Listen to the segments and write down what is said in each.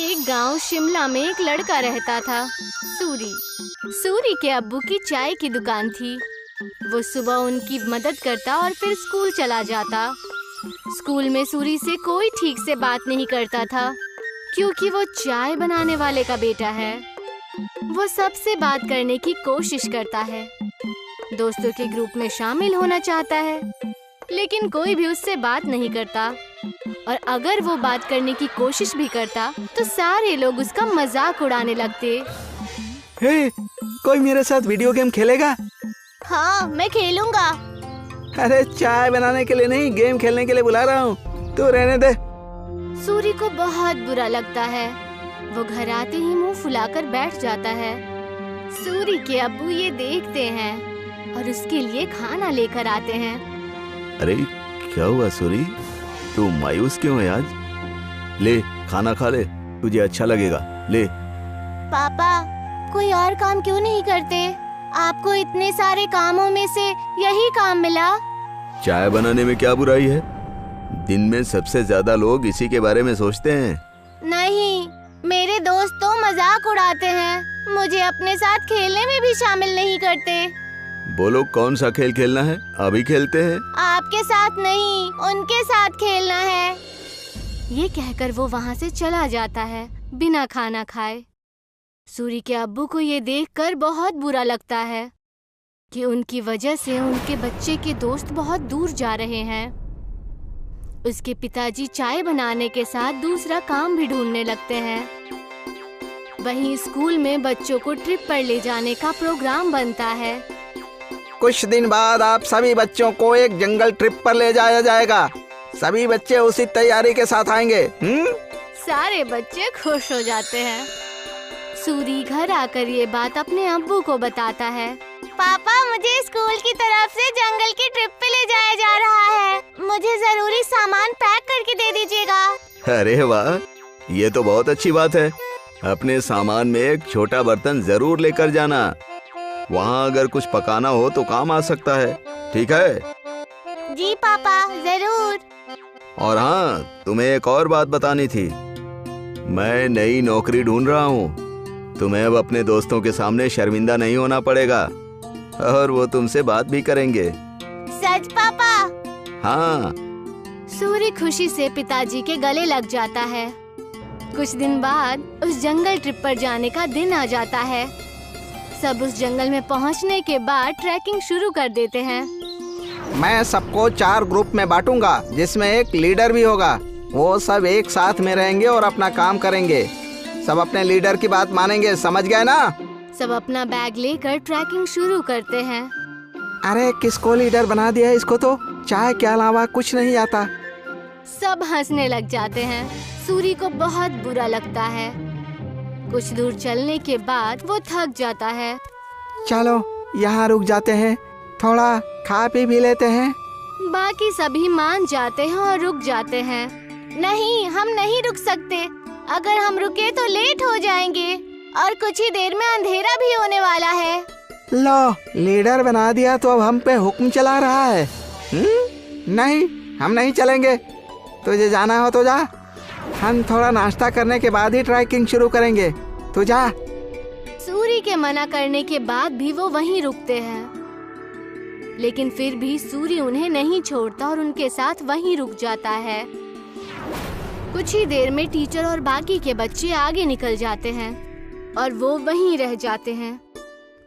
एक गांव शिमला में एक लड़का रहता था, सूरी। सूरी के अब्बू की चाय की दुकान थी। वो सुबह उनकी मदद करता और फिर स्कूल चला जाता। स्कूल में सूरी से कोई ठीक से बात नहीं करता था, क्योंकि वो चाय बनाने वाले का बेटा है। वो सबसे बात करने की कोशिश करता है, दोस्तों के ग्रुप में शामिल होना चाहता है, लेकिन कोई भी उससे बात नहीं करता। और अगर वो बात करने की कोशिश भी करता तो सारे लोग उसका मजाक उड़ाने लगते। हे, कोई मेरे साथ वीडियो गेम खेलेगा? हाँ, मैं खेलूंगा। अरे चाय बनाने के लिए नहीं, गेम खेलने के लिए बुला रहा हूँ, तू रहने दे। सूरी को बहुत बुरा लगता है। वो घर आते ही मुंह फुलाकर बैठ जाता है। सूरी के अब्बू ये देखते हैं और उसके लिए खाना लेकर आते हैं। अरे क्या हुआ सूरी, तू मायूस क्यों है आज? ले खाना खा ले, तुझे अच्छा लगेगा, ले। पापा, कोई और काम क्यों नहीं करते? आपको इतने सारे कामों में से यही काम मिला। चाय बनाने में क्या बुराई है? दिन में सबसे ज्यादा लोग इसी के बारे में सोचते हैं। नहीं, मेरे दोस्त तो मजाक उड़ाते हैं, मुझे अपने साथ खेलने में भी शामिल नहीं करते। बोलो कौन सा खेल खेलना है, अभी खेलते हैं। आपके साथ नहीं, उनके साथ खेलना है। ये कहकर वो वहाँ से चला जाता है बिना खाना खाए। सूरी के अब्बू को ये देखकर बहुत बुरा लगता है कि उनकी वजह से उनके बच्चे के दोस्त बहुत दूर जा रहे हैं। उसके पिताजी चाय बनाने के साथ दूसरा काम भी ढूंढने लगते हैं। वहीं स्कूल में बच्चों को ट्रिप पर ले जाने का प्रोग्राम बनता है। कुछ दिन बाद आप सभी बच्चों को एक जंगल ट्रिप पर ले जाया जाएगा। सभी बच्चे उसी तैयारी के साथ आएंगे। सारे बच्चे खुश हो जाते हैं। सूरी घर आकर ये बात अपने अब्बू को बताता है। पापा, मुझे स्कूल की तरफ से जंगल की ट्रिप पे ले जाया जा रहा है। मुझे जरूरी सामान पैक करके दे दीजिएगा। अरे वाह, ये तो बहुत अच्छी बात है। अपने सामान में एक छोटा बर्तन जरूर लेकर जाना, वहाँ अगर कुछ पकाना हो तो काम आ सकता है। ठीक है? जी पापा, जरूर। और हाँ, तुम्हें एक और बात बतानी थी। मैं नई नौकरी ढूंढ रहा हूँ। तुम्हें अब अपने दोस्तों के सामने शर्मिंदा नहीं होना पड़ेगा और वो तुमसे बात भी करेंगे। सच पापा? हाँ। सूरी खुशी से पिताजी के गले लग जाता है। कुछ दिन बाद उस जंगल ट्रिप पर जाने का दिन आ जाता है। सब उस जंगल में पहुंचने के बाद ट्रैकिंग शुरू कर देते हैं। मैं सबको 4 ग्रुप में बांटूंगा, जिसमें एक लीडर भी होगा। वो सब एक साथ में रहेंगे और अपना काम करेंगे। सब अपने लीडर की बात मानेंगे, समझ गए ना? सब अपना बैग लेकर ट्रैकिंग शुरू करते हैं। अरे किसको लीडर बना दिया? इसको तो चाय के अलावा कुछ नहीं आता। सब हंसने लग जाते हैं। सूरी को बहुत बुरा लगता है। कुछ दूर चलने के बाद वो थक जाता है। चलो यहाँ रुक जाते हैं, थोड़ा खा पी भी लेते हैं। बाकी सभी मान जाते हैं और रुक जाते हैं। नहीं, हम नहीं रुक सकते। अगर हम रुके तो लेट हो जाएंगे और कुछ ही देर में अंधेरा भी होने वाला है। लो, लीडर बना दिया तो अब हम पे हुक्म चला रहा है। नहीं, हम नहीं चलेंगे। तुझे जाना हो तो जा, हम थोड़ा नाश्ता करने के बाद ही ट्रैकिंग शुरू करेंगे। तू जा। सूरी के मना करने के बाद भी वो वहीं रुकते हैं, लेकिन फिर भी सूरी उन्हें नहीं छोड़ता और उनके साथ वहीं रुक जाता है। कुछ ही देर में टीचर और बाकी के बच्चे आगे निकल जाते हैं और वो वहीं रह जाते हैं।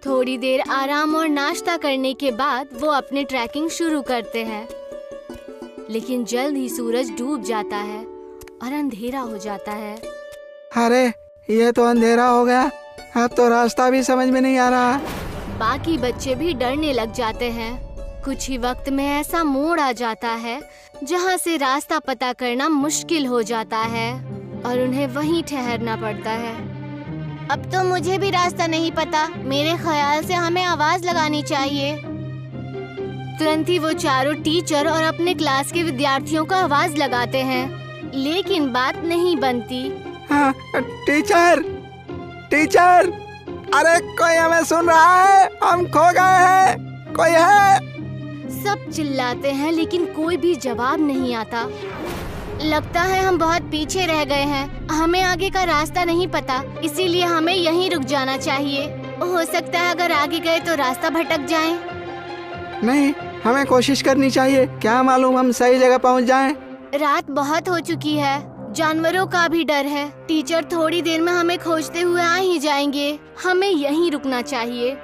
थोड़ी देर आराम और नाश्ता करने के बाद वो अपनी ट्रैकिंग शुरू करते हैं, लेकिन जल्द ही सूरज डूब जाता है और अंधेरा हो जाता है। अरे ये तो अंधेरा हो गया, अब तो रास्ता भी समझ में नहीं आ रहा। बाकी बच्चे भी डरने लग जाते हैं। कुछ ही वक्त में ऐसा मोड़ आ जाता है जहाँ से रास्ता पता करना मुश्किल हो जाता है और उन्हें वहीं ठहरना पड़ता है। अब तो मुझे भी रास्ता नहीं पता। मेरे ख्याल से हमें आवाज लगानी चाहिए। तुरंत ही वो चारों टीचर और अपने क्लास के विद्यार्थियों को आवाज लगाते हैं, लेकिन बात नहीं बनती। हाँ, टीचर, टीचर, अरे कोई हमें सुन रहा है? हम खो गए हैं, कोई है? सब चिल्लाते हैं लेकिन कोई भी जवाब नहीं आता। लगता है हम बहुत पीछे रह गए हैं। हमें आगे का रास्ता नहीं पता, इसीलिए हमें यहीं रुक जाना चाहिए। हो सकता है अगर आगे गए तो रास्ता भटक जाएं। नहीं, हमें कोशिश करनी चाहिए, क्या मालूम हम सही जगह पहुंच जाएं। रात बहुत हो चुकी है, जानवरों का भी डर है। टीचर थोड़ी देर में हमें खोजते हुए आ ही जाएंगे। हमें यहीं रुकना चाहिए।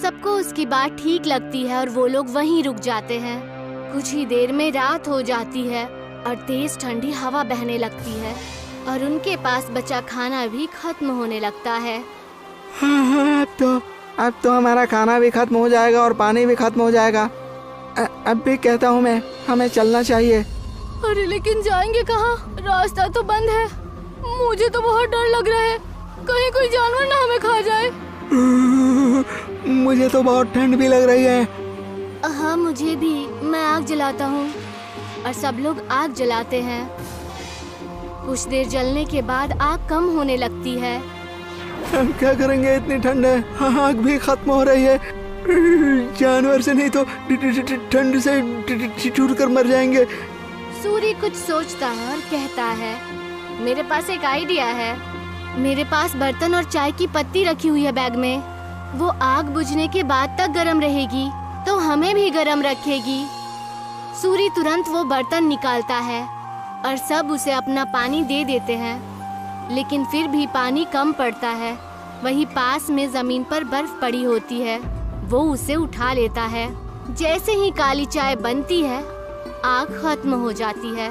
सबको उसकी बात ठीक लगती है और वो लोग वहीं रुक जाते हैं। कुछ ही देर में रात हो जाती है और तेज ठंडी हवा बहने लगती है और उनके पास बचा खाना भी खत्म होने लगता है। हाँ, अब तो हमारा खाना भी खत्म हो जाएगा और पानी भी खत्म हो जाएगा। अब भी कहता हूँ मैं, हमें चलना चाहिए। अरे लेकिन जाएंगे कहाँ? रास्ता तो बंद है। मुझे तो बहुत डर लग रहा है, कहीं कोई जानवर ना हमें खा जाए। मुझे तो बहुत ठंड भी लग रही है। हाँ मुझे भी। मैं आग जलाता हूँ और सब लोग आग जलाते हैं। कुछ देर जलने के बाद आग कम होने लगती है। हम क्या करेंगे, इतनी ठंड है, आग भी खत्म हो रही है। जानवर से नहीं तो ठंड से छूट कर मर जाएंगे। सूरी कुछ सोचता है और कहता है, मेरे पास एक आइडिया है। मेरे पास बर्तन और चाय की पत्ती रखी हुई है बैग में। वो आग बुझने के बाद तक गर्म रहेगी तो हमें भी गर्म रखेगी। सूरी तुरंत वो बर्तन निकालता है और सब उसे अपना पानी दे देते हैं, लेकिन फिर भी पानी कम पड़ता है। वहीं पास में जमीन पर बर्फ पड़ी होती है। वो उसे उठा लेता है। जैसे ही काली चाय बनती है, आग खत्म हो जाती है।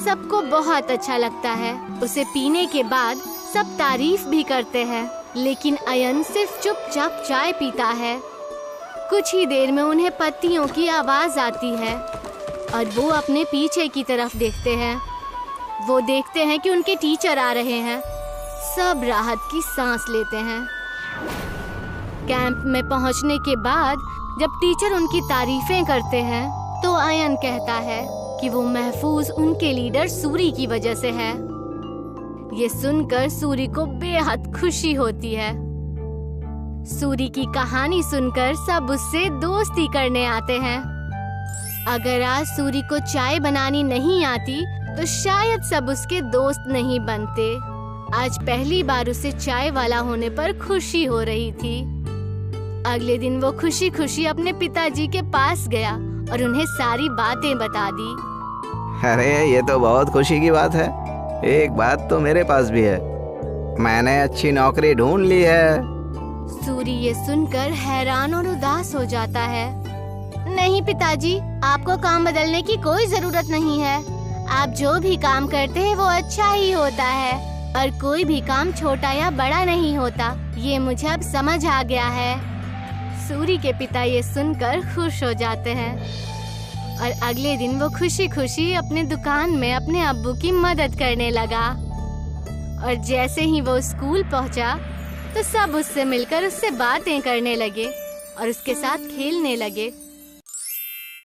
सबको बहुत अच्छा लगता है। उसे पीने के बाद सब तारीफ भी करते हैं, लेकिन अयन सिर्फ चुपचाप चाय पीता है। कुछ ही देर में उन्हें पत्तियों की आवाज आती है और वो अपने पीछे की तरफ देखते हैं। वो देखते हैं कि उनके टीचर आ रहे हैं। सब राहत की सांस लेते हैं। कैंप में पहुंचने के बाद जब टीचर उनकी तारीफें करते हैं तो अयन कहता है कि वो महफूज उनके लीडर सूरी की वजह से है। ये सुनकर सूरी को बेहद खुशी होती है। सूरी की कहानी सुनकर सब उससे दोस्ती करने आते हैं। अगर आज सूरी को चाय बनानी नहीं आती तो शायद सब उसके दोस्त नहीं बनते। आज पहली बार उसे चाय वाला होने पर खुशी हो रही थी। अगले दिन वो खुशी खुशी अपने पिताजी के पास गया और उन्हें सारी बातें बता दी। अरे ये तो बहुत खुशी की बात है। एक बात तो मेरे पास भी है, मैंने अच्छी नौकरी ढूंढ ली है। सूरी ये सुनकर हैरान और उदास हो जाता है। नहीं पिताजी, आपको काम बदलने की कोई जरूरत नहीं है। आप जो भी काम करते हैं वो अच्छा ही होता है और कोई भी काम छोटा या बड़ा नहीं होता। ये मुझे अब समझ आ गया है। सूरी के पिता ये सुनकर खुश हो जाते हैं और अगले दिन वो खुशी खुशी अपने दुकान में अपने अब्बू की मदद करने लगा। और जैसे ही वो स्कूल पहुंचा तो सब उससे मिलकर उससे बातें करने लगे और उसके साथ खेलने लगे।